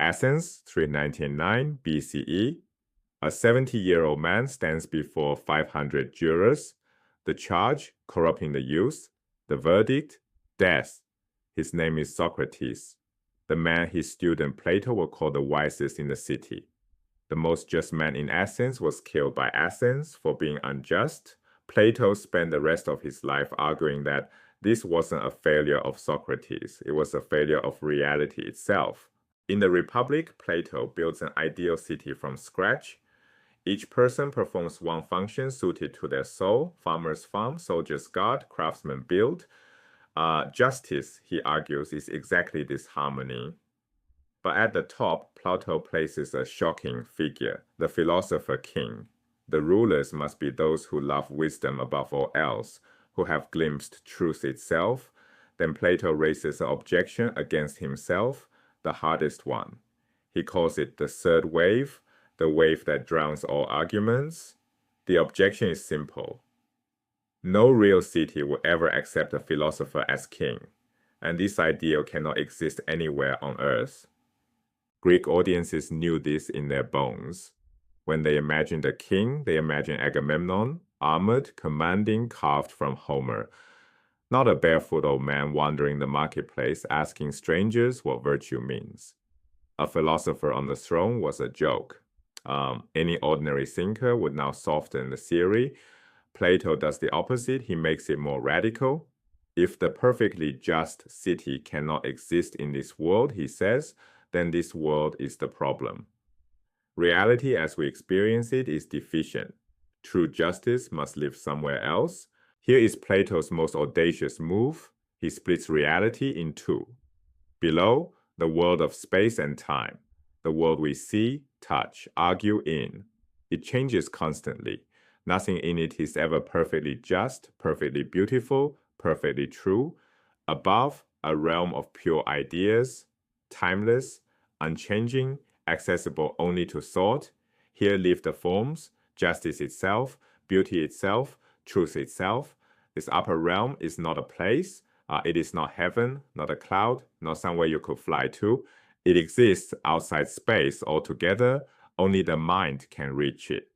Athens, 399 BCE. A 70-year-old man stands before 500 jurors. The charge, corrupting the youth. The verdict, death. His name is Socrates. The man his student Plato would call the wisest in the city. The most just man in Athens was killed by Athens for being unjust. Plato spent the rest of his life arguing that this wasn't a failure of Socrates, it was a failure of reality itself. In the Republic, Plato builds an ideal city from scratch. Each person performs one function suited to their soul. Farmers farm, soldiers guard, craftsmen build. Justice, he argues, is exactly this harmony. But at the top, Plato places a shocking figure, the philosopher king. The rulers must be those who love wisdom above all else, who have glimpsed truth itself. Then Plato raises an objection against himself, the hardest one. He calls it the third wave, the wave that drowns all arguments. The objection is simple. No real city will ever accept a philosopher as king, and this ideal cannot exist anywhere on earth. Greek audiences knew this in their bones. When they imagined a king, they imagined Agamemnon, armored, commanding, carved from Homer. Not a barefoot old man wandering the marketplace asking strangers what virtue means. A philosopher on the throne was a joke. Any ordinary thinker would now soften the theory. Plato does the opposite. He makes it more radical. If the perfectly just city cannot exist in this world, he says, then this world is the problem. Reality as we experience it is deficient. True justice must live somewhere else. Here is Plato's most audacious move. He splits reality in two. Below, the world of space and time, the world we see, touch, argue in. It changes constantly. Nothing in it is ever perfectly just, perfectly beautiful, perfectly true. Above, a realm of pure ideas, timeless, unchanging, accessible only to thought. Here live the forms, justice itself, beauty itself, truth itself. This upper realm is not a place. It is not heaven, not a cloud, not somewhere you could fly to. It exists outside space altogether. Only the mind can reach it.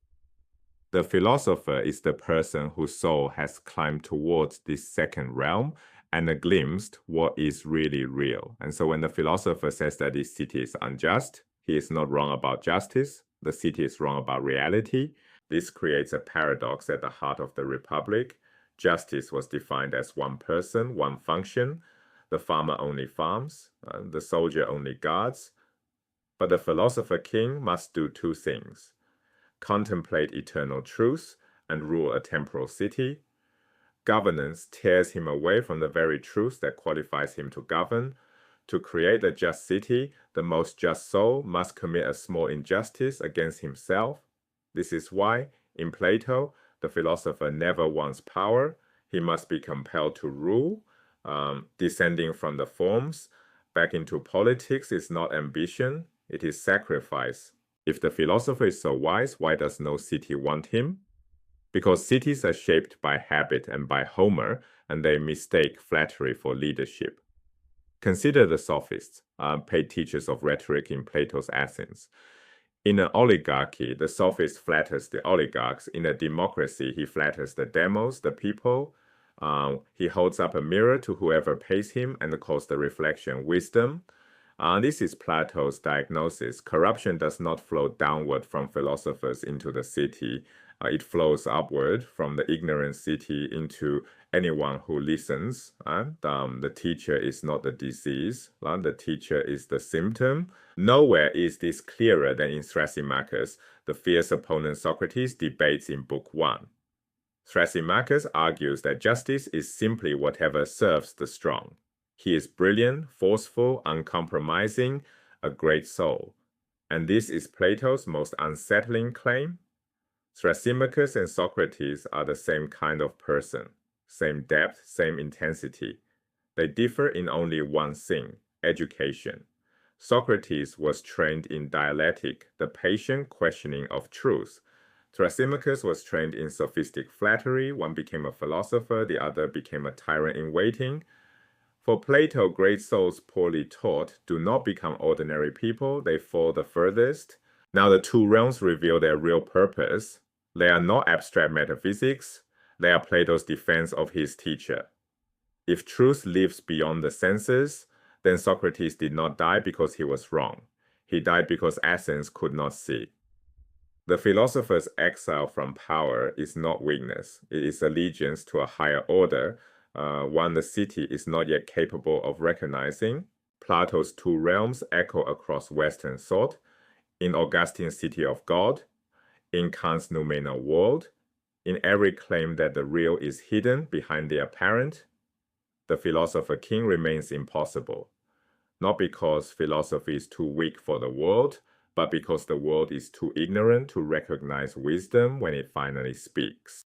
The philosopher is the person whose soul has climbed towards this second realm and glimpsed what is really real. And so when the philosopher says that this city is unjust, he is not wrong about justice. The city is wrong about reality. This creates a paradox at the heart of the Republic. Justice was defined as one person, one function. The farmer only farms, the soldier only guards. But the philosopher king must do two things: contemplate eternal truth and rule a temporal city. Governance tears him away from the very truth that qualifies him to govern. To create a just city, the most just soul must commit a small injustice against himself. This is why, in Plato, the philosopher never wants power. He must be compelled to rule. Descending from the forms back into politics is not ambition, it is sacrifice. If the philosopher is so wise, why does no city want him? Because cities are shaped by habit and by Homer, and they mistake flattery for leadership. Consider the sophists, paid teachers of rhetoric in Plato's Athens. In an oligarchy, the sophist flatters the oligarchs. In a democracy, he flatters the demos, the people. He holds up a mirror to whoever pays him and calls the reflection wisdom. This is Plato's diagnosis. Corruption does not flow downward from philosophers into the city. It flows upward from the ignorant city into anyone who listens. The teacher is not the disease. The teacher is the symptom. Nowhere is this clearer than in Thrasymachus. The fierce opponent Socrates debates in Book 1. Thrasymachus argues that justice is simply whatever serves the strong. He is brilliant, forceful, uncompromising, a great soul. And this is Plato's most unsettling claim. Thrasymachus and Socrates are the same kind of person, same depth, same intensity. They differ in only one thing: education. Socrates was trained in dialectic, the patient questioning of truth. Thrasymachus was trained in sophistic flattery. One became a philosopher, the other became a tyrant in waiting. For Plato, great souls poorly taught do not become ordinary people, they fall the furthest. Now the two realms reveal their real purpose. They are not abstract metaphysics, they are Plato's defense of his teacher. If truth lives beyond the senses, then Socrates did not die because he was wrong. He died because Athens could not see. The philosopher's exile from power is not weakness. It is allegiance to a higher order, one the city is not yet capable of recognizing. Plato's two realms echo across Western thought, in Augustine's City of God, in Kant's noumenal world, in every claim that the real is hidden behind the apparent. The philosopher king remains impossible, not because philosophy is too weak for the world, but because the world is too ignorant to recognize wisdom when it finally speaks.